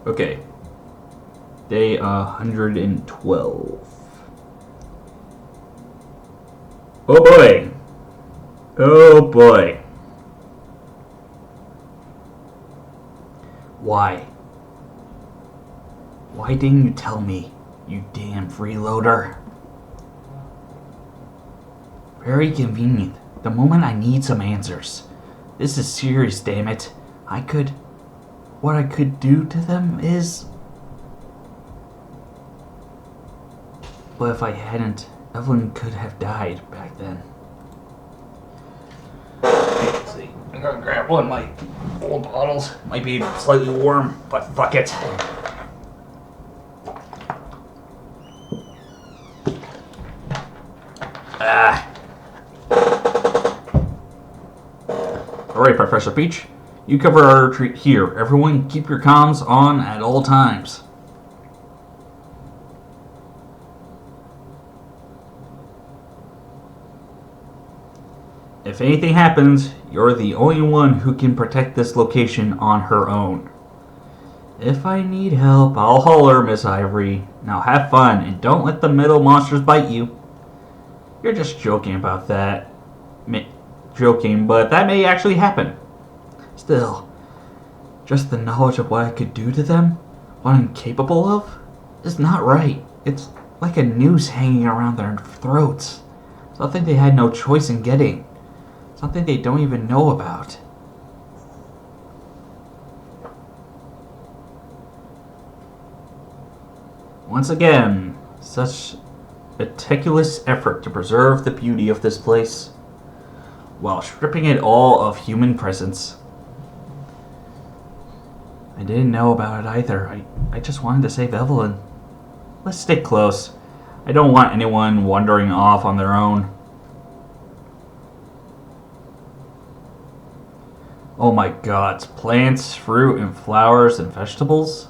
Okay. Day 112. Oh boy. Oh boy. Why? Why didn't you tell me, you damn freeloader? Very convenient. The moment I need some answers. This is serious, damn it. What I could do to them is... But if I hadn't, Evelyn could have died back then. Let's see. I'm gonna grab one of my old bottles. Might be slightly warm, but fuck it. Alright, Professor Peach. You cover our retreat here. Everyone keep your comms on at all times. If anything happens, you're the only one who can protect this location on her own. If I need help, I'll holler, Miss Ivory. Now have fun, and don't let the metal monsters bite you. You're just joking about that. Joking, but that may actually happen. Still, just the knowledge of what I could do to them, what I'm capable of, is not right. It's like a noose hanging around their throats. Something they had no choice in getting. Something they don't even know about. Once again, such meticulous effort to preserve the beauty of this place, while stripping it all of human presence. I didn't know about it either. I just wanted to save Evelyn. Let's stick close. I don't want anyone wandering off on their own. Oh my god, plants, fruit, and flowers, and vegetables?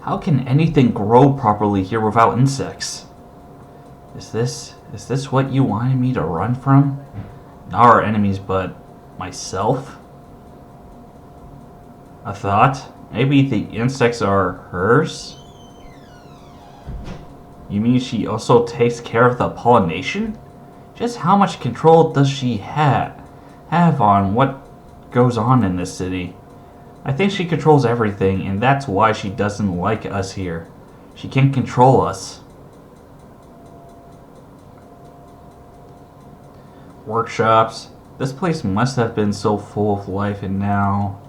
How can anything grow properly here without insects? Is this what you wanted me to run from? Not our enemies, but myself? A thought? Maybe the insects are hers? You mean she also takes care of the pollination? Just how much control does she have on what goes on in this city? I think she controls everything, and that's why she doesn't like us here. She can't control us. Workshops. This place must have been so full of life, and now...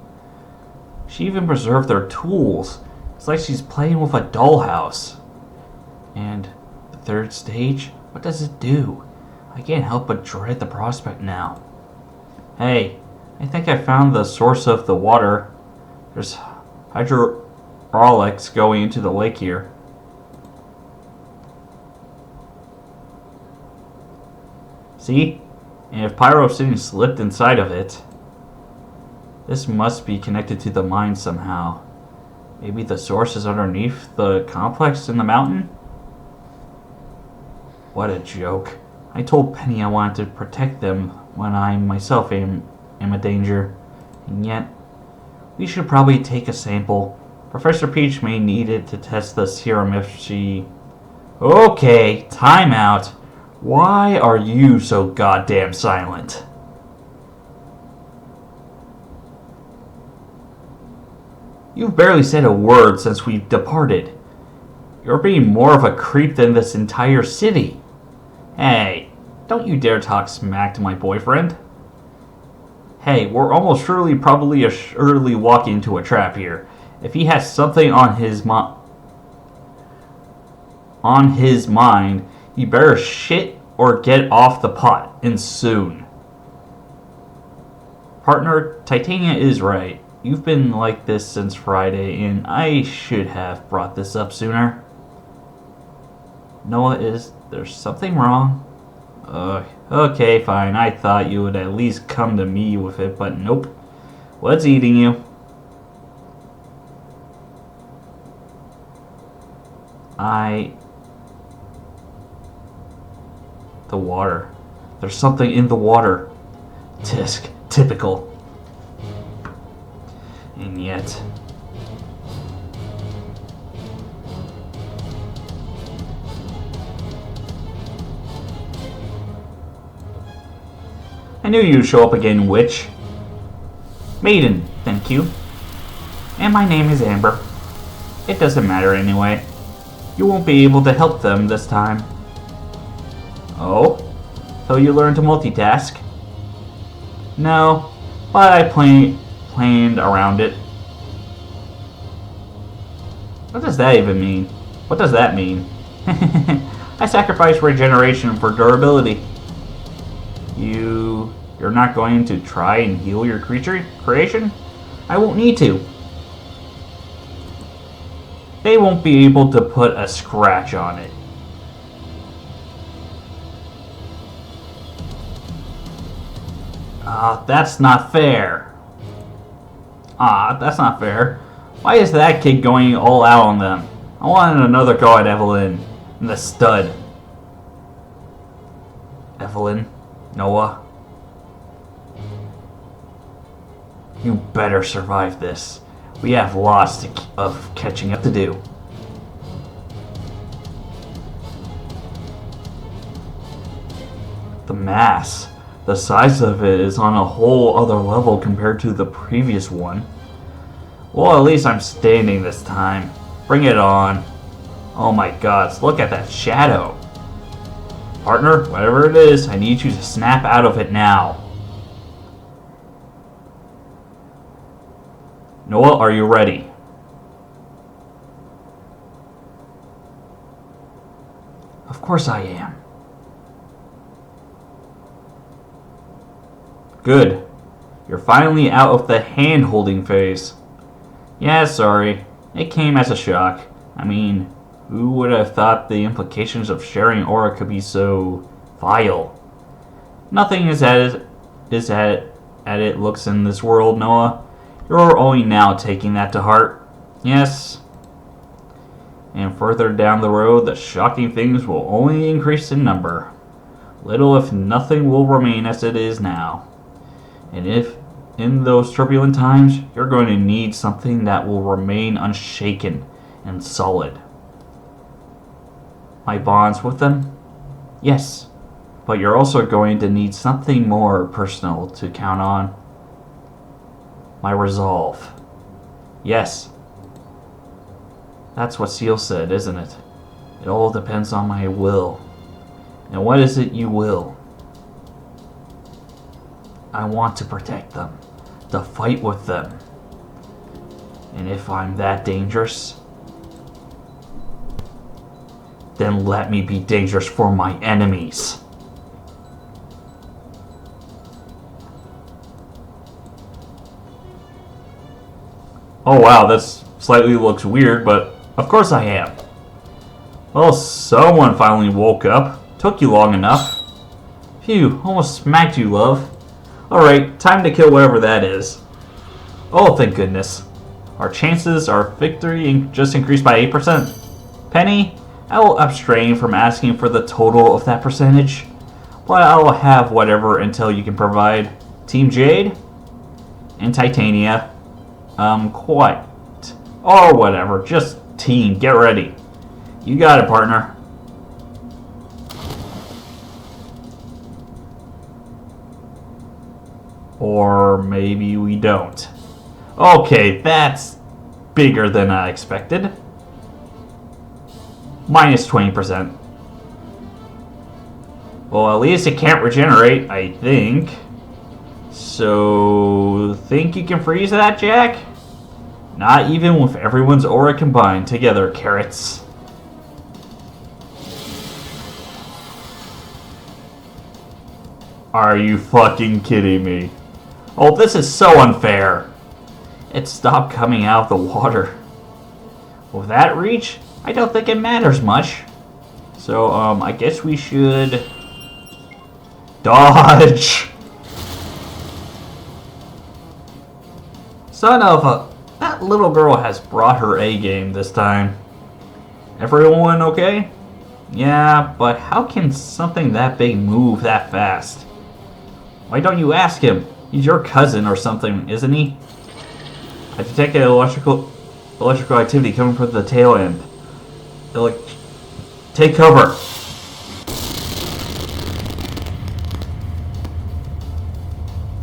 She even preserved their tools. It's like she's playing with a dollhouse. And the third stage? What does it do? I can't help but dread the prospect now. Hey, I think I found the source of the water. There's hydraulics going into the lake here. See? And if Pyrocine slipped inside of it, this must be connected to the mine somehow. Maybe the source is underneath the complex in the mountain? What a joke. I told Penny I wanted to protect them when I myself am a danger. And yet, we should probably take a sample. Professor Peach may need it to test the serum if she... Okay, time out. Why are you so goddamn silent? You've barely said a word since we've departed. You're being more of a creep than this entire city. Hey, don't you dare talk smack to my boyfriend. Hey, we're almost probably walking into a trap here. If he has something on his mind, he better shit or get off the pot, and soon. Partner, Titania is right. You've been like this since Friday, and I should have brought this up sooner. Noah, there's something wrong? Okay, fine. I thought you would at least come to me with it, but nope. What's eating you? The water. There's something in the water. Tisk. Typical. And yet, I knew you'd show up again, witch. Maiden, thank you. And my name is Amber. It doesn't matter anyway. You won't be able to help them this time. Oh? So you learned to multitask? No, but I planned around it. What does that even mean? What does that mean? I sacrificed regeneration for durability. You're not going to try and heal your creation? I won't need to. They won't be able to put a scratch on it. That's not fair. That's not fair. Why is that kid going all out on them? I wanted another go at Evelyn and the stud. Evelyn, Noah, you better survive this. We have lots of catching up to do. The mass. The size of it is on a whole other level compared to the previous one. Well, at least I'm standing this time. Bring it on. Oh my god, look at that shadow. Partner, whatever it is, I need you to snap out of it now. Noah, are you ready? Of course I am. Good. You're finally out of the hand-holding phase. Yeah, sorry. It came as a shock. I mean, who would have thought the implications of sharing aura could be so vile? Nothing is as it looks in this world, Noah. You're only now taking that to heart. Yes. And further down the road, the shocking things will only increase in number. Little if nothing will remain as it is now. And if in those turbulent times, you're going to need something that will remain unshaken and solid. My bonds with them? Yes. But you're also going to need something more personal to count on. My resolve. Yes. That's what Seal said, isn't it? It all depends on my will. And what is it you will? I want to protect them, to fight with them. And if I'm that dangerous, then let me be dangerous for my enemies. Oh wow, this slightly looks weird, but of course I am. Well, someone finally woke up. Took you long enough. Phew, almost smacked you, love. Alright, time to kill whatever that is. Oh, thank goodness. Our chances of victory just increased by 8%. Penny, I will abstain from asking for the total of that percentage, but I will have whatever until you can provide. Team Jade and Titania. Quite. Or whatever, just team, get ready. You got it, partner. Or maybe we don't. Okay, that's bigger than I expected. Minus 20%. Well, at least it can't regenerate, I think. So, think you can freeze that, Jack? Not even with everyone's aura combined together, carrots. Are you fucking kidding me? Oh, this is so unfair. It stopped coming out of the water. With that reach, I don't think it matters much. So, I guess we should... dodge! Son of a... That little girl has brought her A-game this time. Everyone okay? Yeah, but how can something that big move that fast? Why don't you ask him? He's your cousin or something, isn't he? I detected electrical Electrical activity coming from the tail end. Take cover.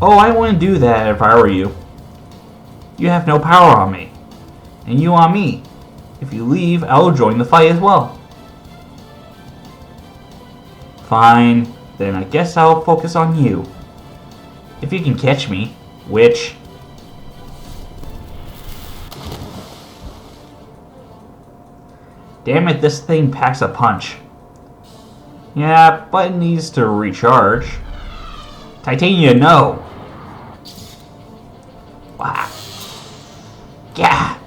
Oh, I wouldn't do that if I were you. You have no power on me. And you on me. If you leave, I'll join the fight as well. Fine, then I guess I'll focus on you. If you can catch me, which... Damn it, this thing packs a punch. Yeah, but it needs to recharge. Titania, no! Wow. Yeah!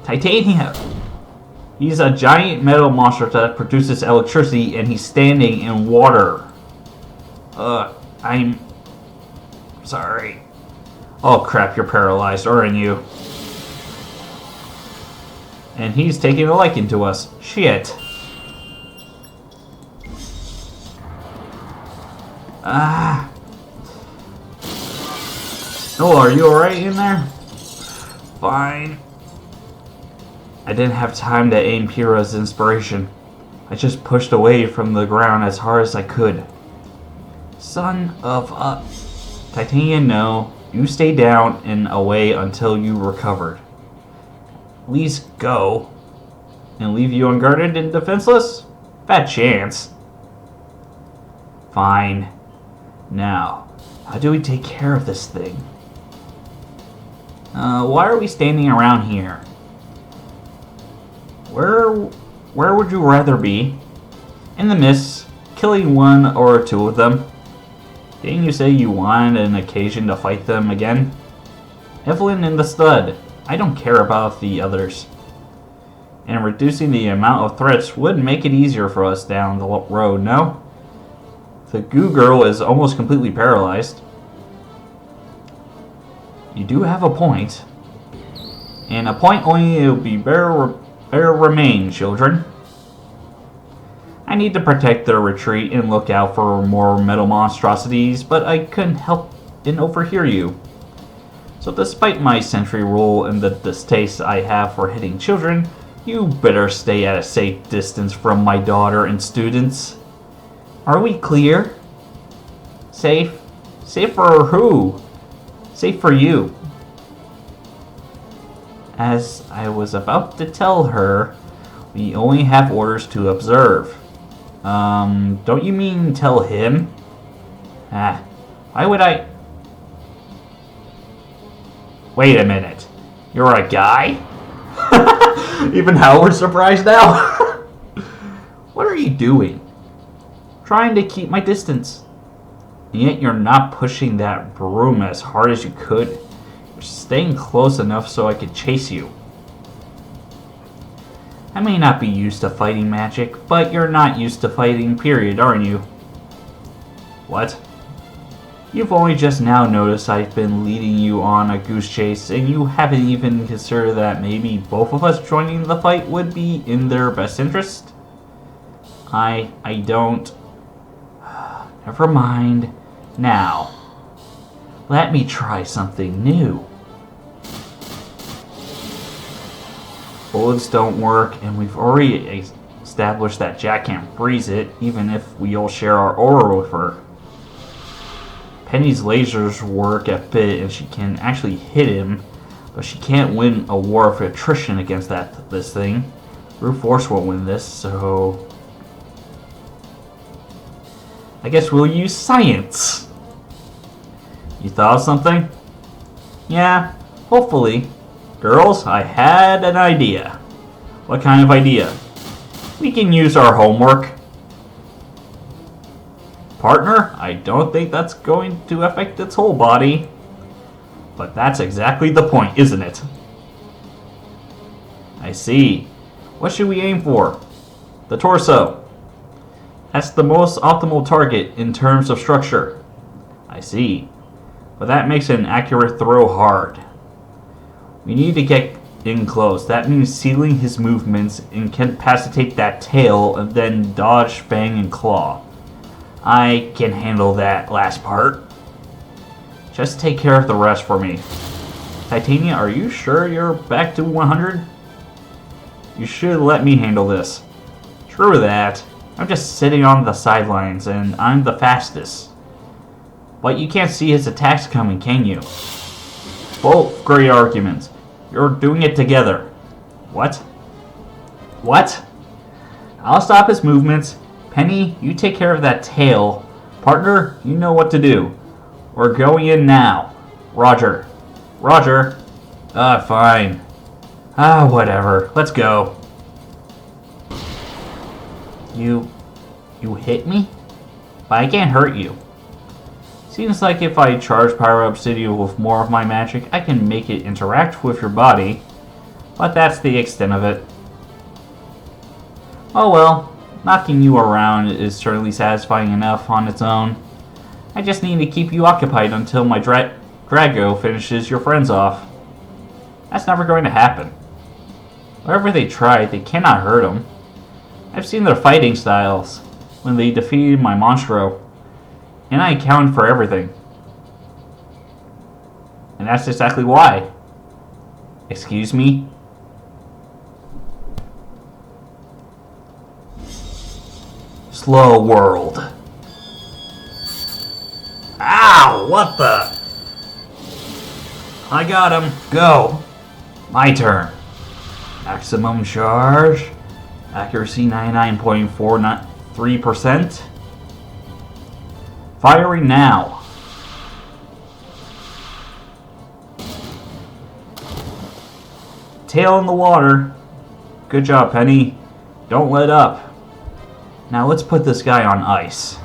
Titania! He's a giant metal monster that produces electricity and he's standing in water. I'm... sorry. Oh crap, you're paralyzed, aren't you? And he's taking a liking to us. Shit. Ah. Oh, are you alright in there? Fine. I didn't have time to aim Pyrrha's inspiration. I just pushed away from the ground as hard as I could. Son of a... Titania, no. You stay down and away until you recovered. Please go. And leave you unguarded and defenseless? Bad chance. Fine. Now, how do we take care of this thing? Why are we standing around here? Where would you rather be? In the mist, killing one or two of them. Didn't you say you wanted an occasion to fight them again? Evelyn and the stud. I don't care about the others. And reducing the amount of threats would make it easier for us down the road, no? The goo girl is almost completely paralyzed. You do have a point. And a point only will be better remain, children. I need to protect the retreat and look out for more metal monstrosities, but I couldn't help and overhear you. So despite my sentry rule and the distaste I have for hitting children, you better stay at a safe distance from my daughter and students. Are we clear? Safe? Safe for who? Safe for you. As I was about to tell her, we only have orders to observe. Don't you mean tell him? Why would I... Wait a minute. You're a guy? Even Howard's surprised now. What are you doing? Trying to keep my distance. And yet you're not pushing that broom as hard as you could. You're staying close enough so I could chase you. I may not be used to fighting magic, but you're not used to fighting, period, aren't you? What? You've only just now noticed I've been leading you on a goose chase, and you haven't even considered that maybe both of us joining the fight would be in their best interest? I don't... Never mind. Now, let me try something new. Bullets don't work, and we've already established that Jack can't freeze it, even if we all share our aura with her. Penny's lasers work a bit, and she can actually hit him, but she can't win a war of attrition against this thing. Brute force won't win this, so... I guess we'll use science. You thought of something? Yeah, hopefully. Girls, I had an idea. What kind of idea? We can use our homework. Partner, I don't think that's going to affect its whole body. But that's exactly the point, isn't it? I see. What should we aim for? The torso. That's the most optimal target in terms of structure. I see. But that makes an accurate throw hard. We need to get in close. That means sealing his movements, incapacitate that tail, and then dodge, fang, and claw. I can handle that last part. Just take care of the rest for me. Titania, are you sure you're back to 100? You should let me handle this. True that. I'm just sitting on the sidelines and I'm the fastest. But you can't see his attacks coming, can you? Both great arguments. You're doing it together. What? What? I'll stop his movements. Penny, you take care of that tail. Partner, you know what to do. We're going in now. Roger. Roger. Fine. Whatever. Let's go. You hit me? But I can't hurt you. Seems like if I charge Pyro Obsidian with more of my magic, I can make it interact with your body. But that's the extent of it. Oh well, knocking you around is certainly satisfying enough on its own. I just need to keep you occupied until my Drago finishes your friends off. That's never going to happen. Wherever they try, they cannot hurt them. I've seen their fighting styles when they defeated my Monstro, and I accounted for everything. And that's exactly why. Excuse me? Slow world. Ow! What the? I got him. Go. My turn. Maximum charge. Accuracy 99.43%. Firing now. Tail in the water. Good job, Penny. Don't let up. Now let's put this guy on ice.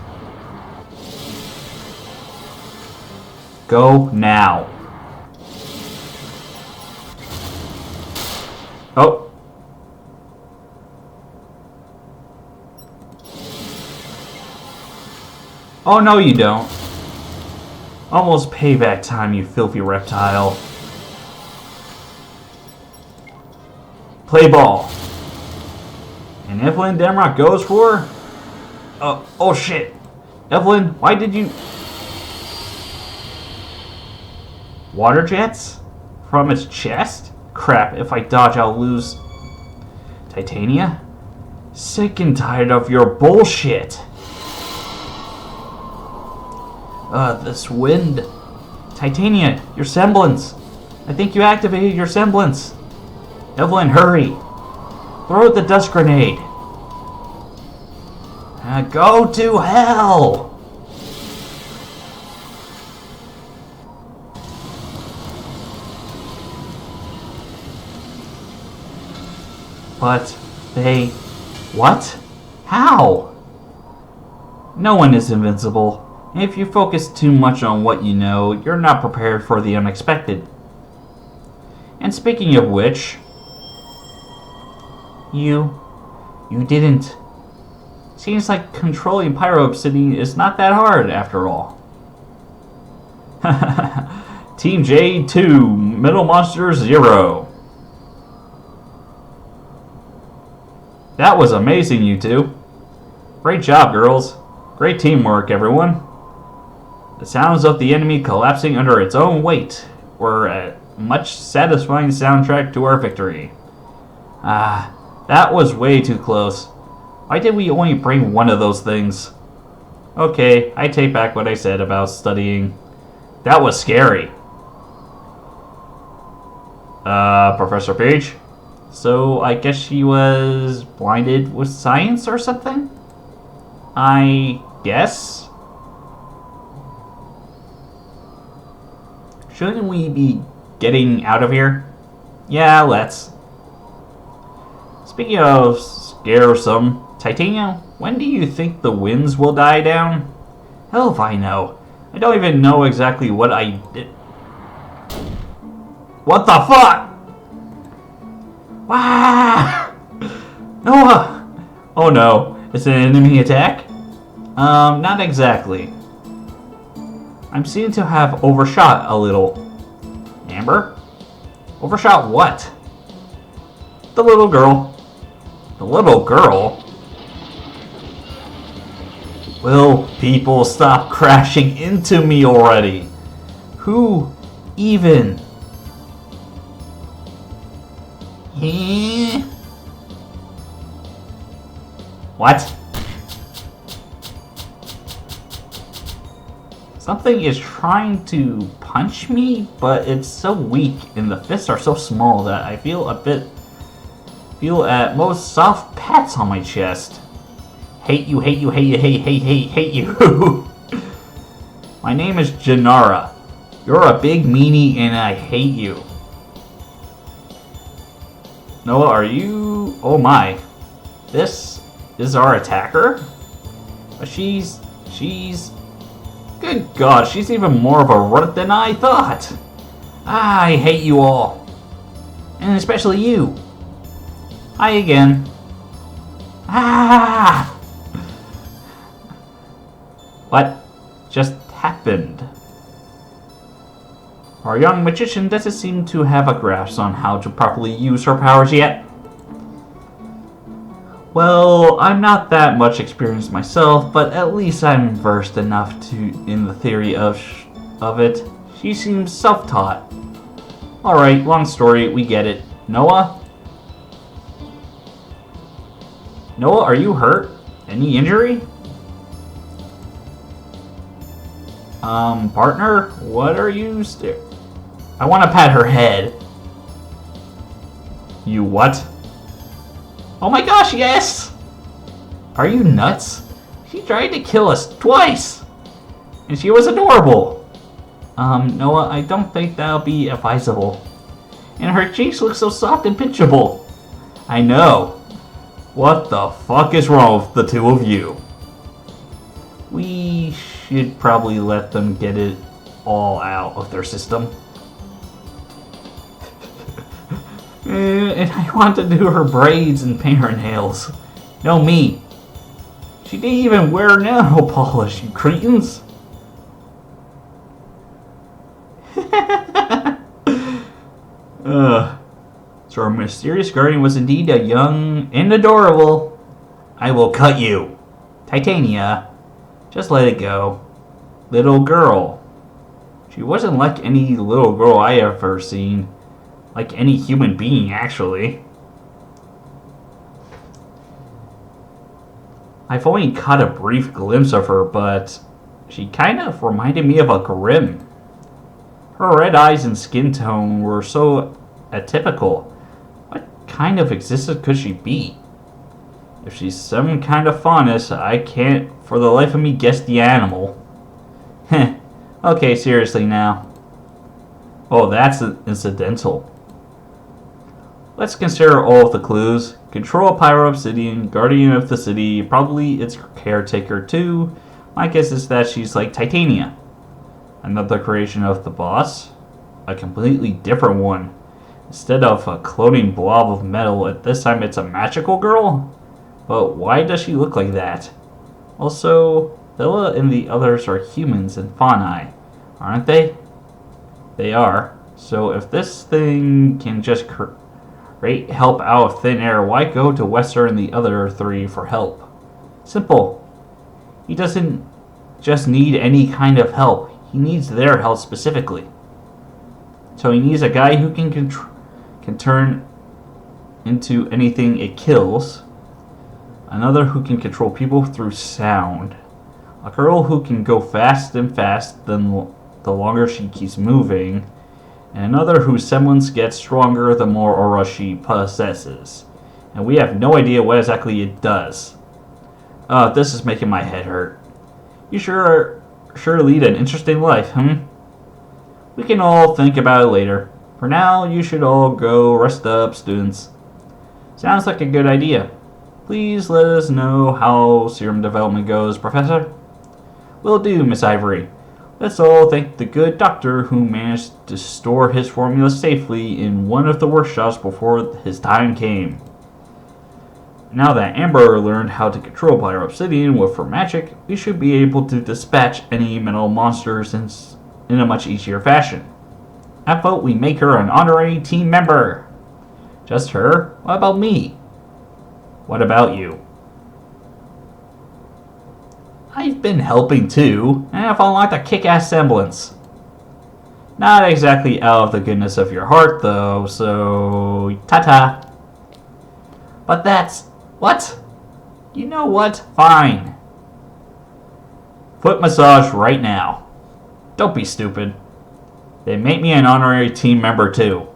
Go now. Oh. Oh, no you don't. Almost payback time, you filthy reptile. Play ball. And Evelyn Demrock goes for... oh shit. Evelyn, why did you... Water jets? From its chest? Crap, if I dodge, I'll lose... Titania? Sick and tired of your bullshit. This wind... Titania, your semblance. I think you activated your semblance. Evelyn, hurry. Throw the dust grenade. Go to hell! But they... What? How? No one is invincible. If you focus too much on what you know, you're not prepared for the unexpected. And speaking of which... You didn't. Seems like controlling Pyro Obsidian is not that hard, after all. Team J2, Middle Monster 0. That was amazing, you two. Great job, girls. Great teamwork, everyone. The sounds of the enemy collapsing under its own weight were a much satisfying soundtrack to our victory. That was way too close. Why did we only bring one of those things? Okay, I take back what I said about studying. That was scary. Professor Page? So I guess she was blinded with science or something? I guess? Shouldn't we be getting out of here? Yeah, let's. Speaking of scaresome, Titania, when do you think the winds will die down? Hell if I know. I don't even know exactly what I did. What the fuck? Wow! Noah! Oh no, it's an enemy attack? Not exactly. I'm seeming to have overshot a little. Amber? Overshot what? The little girl. The little girl? Will people stop crashing into me already? Who even? What? Something is trying to punch me, but it's so weak and the fists are so small that I feel at most soft pats on my chest. Hate you, hate you, hate you, hate you. My name is Janara. You're a big meanie and I hate you. Noah, are you... Oh my. This is our attacker? But she's... Good God, she's even more of a runt than I thought. I hate you all. And especially you. Hi again. Ah! What just happened? Our young magician doesn't seem to have a grasp on how to properly use her powers yet. Well, I'm not that much experienced myself, but at least I'm versed enough in the theory of it. She seems self-taught. Alright, long story, we get it. Noah? Noah, are you hurt? Any injury? Partner? What are you I want to pat her head. You what? Oh my gosh, yes! Are you nuts? She tried to kill us twice! And she was adorable! Noah, I don't think that'll be advisable. And her cheeks look so soft and pinchable. I know. What the fuck is wrong with the two of you? We should probably let them get it all out of their system. And I want to do her braids and paint her nails. No, me. She didn't even wear nail polish, you cretins. So our mysterious guardian was indeed a young and adorable. I will cut you. Titania. Just let it go. Little girl. She wasn't like any little girl I ever seen. Like any human being, actually. I've only caught a brief glimpse of her, but she kind of reminded me of a Grimm. Her red eyes and skin tone were so atypical. What kind of existence could she be? If she's some kind of faunus, I can't for the life of me guess the animal. Heh. Okay, seriously now. Oh, that's incidental. Let's consider all of the clues. Control Pyro Obsidian, Guardian of the City, probably its caretaker too. My guess is that she's like Titania. Another creation of the boss. A completely different one. Instead of a cloning blob of metal, at this time it's a magical girl? But why does she look like that? Also, Villa and the others are humans and fauni, aren't they? They are. So if this thing can just help out of thin air, why go to Wester and the other three for help? Simple. He doesn't just need any kind of help. He needs their help specifically. So he needs a guy who can turn into anything it kills. Another who can control people through sound. A girl who can go fast and fast the longer she keeps moving. And another whose semblance gets stronger the more aura she possesses. And we have no idea what exactly it does. This is making my head hurt. You sure lead an interesting life, We can all think about it later. For now, you should all go rest up, students. Sounds like a good idea. Please let us know how serum development goes, Professor. Will do, Miss Ivory. Let's all thank the good doctor who managed to store his formula safely in one of the workshops before his time came. Now that Amber learned how to control Pyro Obsidian with her magic, we should be able to dispatch any metal monsters in a much easier fashion. I vote we make her an honorary team member. Just her? What about me? What about you? I've been helping too, and I've unlocked a kick-ass semblance. Not exactly out of the goodness of your heart though, so ta-ta. But that's... what? You know what? Fine. Foot massage right now. Don't be stupid. They make me an honorary team member too.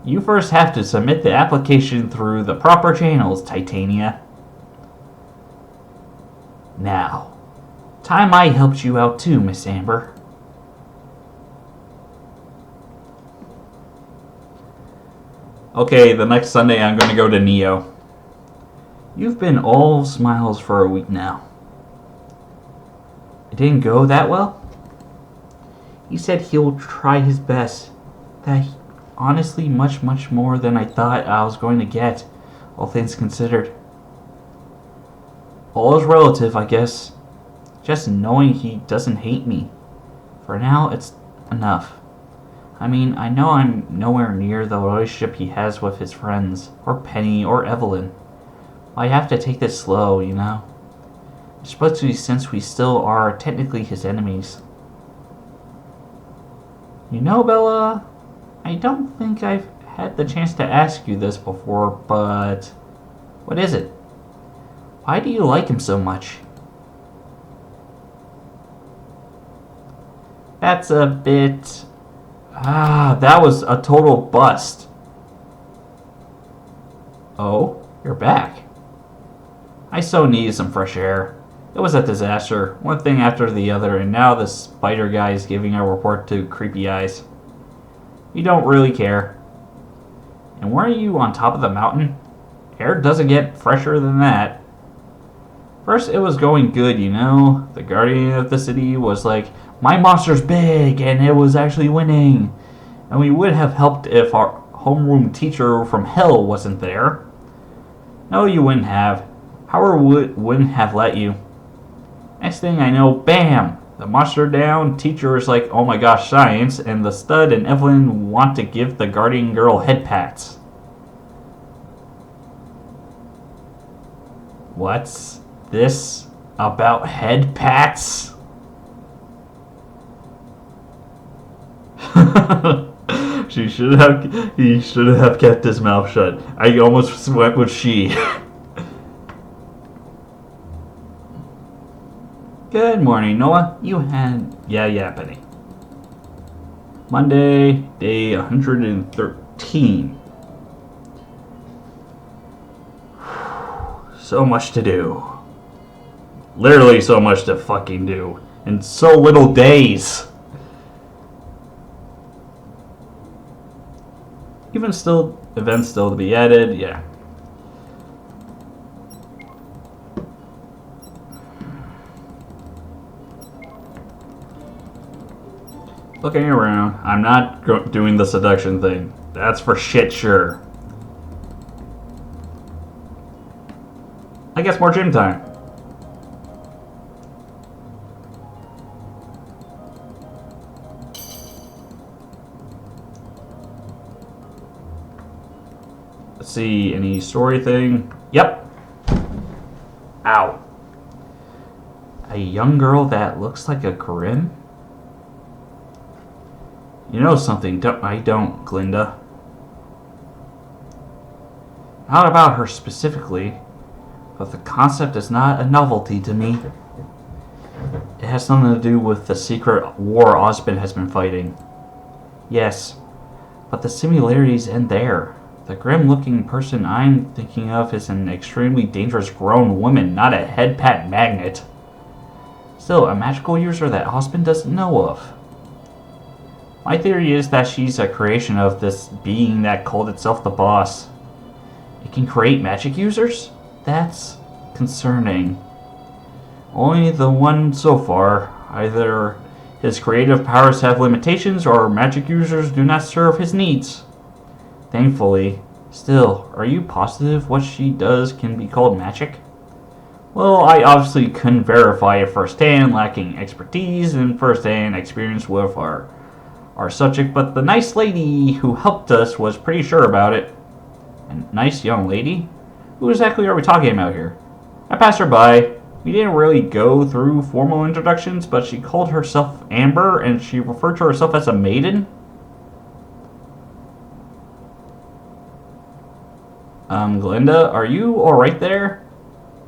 You first have to submit the application through the proper channels, Titania. Now, time I helped you out too, Miss Amber. Okay, the next Sunday I'm going to go to Neo. You've been all smiles for a week now. It didn't go that well? He said he'll try his best. That honestly much more than I thought I was going to get, all things considered. All is relative, I guess. Just knowing he doesn't hate me. For now, it's enough. I mean, I know I'm nowhere near the relationship he has with his friends, or Penny, or Evelyn. I have to take this slow, you know? Especially since we still are technically his enemies. You know, Bella, I don't think I've had the chance to ask you this before, but what is it? Why do you like him so much? That's a bit... that was a total bust. Oh, you're back. I so needed some fresh air. It was a disaster, one thing after the other, and now the spider guy is giving a report to Creepy Eyes. You don't really care. And weren't you on top of the mountain? Air doesn't get fresher than that. First, it was going good, you know? The guardian of the city was like, my monster's big, and it was actually winning. And we would have helped if our homeroom teacher from hell wasn't there. No, you wouldn't have. Howard wouldn't have let you. Next thing I know, bam! The monster down, teacher is like, oh my gosh, science, and the stud and Evelyn want to give the guardian girl head pats. What's this about head pats? He should have kept his mouth shut. I almost went with she. Good morning, Noah. You had... Yeah, Penny. Monday, day 113. So much to do. Literally so much to fucking do. In so little days. Even still, events still to be added, yeah. Looking around, I'm not doing the seduction thing. That's for shit sure. I guess more gym time. Let's see, any story thing? Yep. Ow. A young girl that looks like a Grimm? You know something, I don't, Glinda. Not about her specifically, but the concept is not a novelty to me. It has something to do with the secret war Osmond has been fighting. Yes, but the similarities end there. The grim-looking person I'm thinking of is an extremely dangerous grown woman, not a head pat magnet. Still, a magical user that Osmond doesn't know of. My theory is that she's a creation of this being that called itself the boss. It can create magic users? That's concerning. Only the one so far. Either his creative powers have limitations or magic users do not serve his needs. Thankfully. Still, are you positive what she does can be called magic? Well, I obviously couldn't verify it firsthand, lacking expertise and firsthand experience with our subject, but the nice lady who helped us was pretty sure about it. A nice young lady? Who exactly are we talking about here? I passed her by. We didn't really go through formal introductions, but she called herself Amber, and she referred to herself as a maiden. Glinda, are you alright there?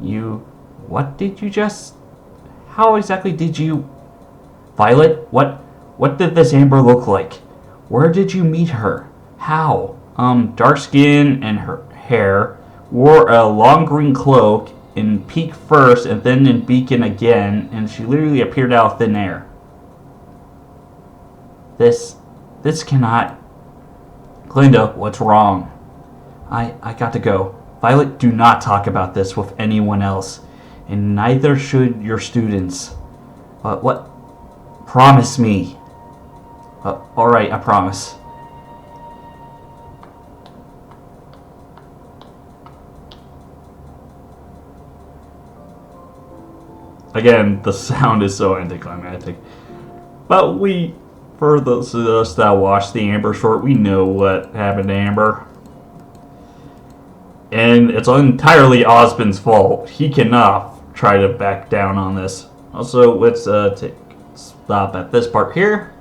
You... What did you just... How exactly did you... Violet, what did this Amber look like? Where did you meet her? How? Dark skin and her hair, wore a long green cloak, in Peak first and then in Beacon again, and she literally appeared out of thin air. This cannot... Glinda, what's wrong? I got to go. Violet, do not talk about this with anyone else, and neither should your students. What? Promise me. Alright, I promise. Again, the sound is so anticlimactic. But for those of us that watched the Amber short, we know what happened to Amber. And it's entirely Osmond's fault. He cannot try to back down on this. Also, let's stop at this part here.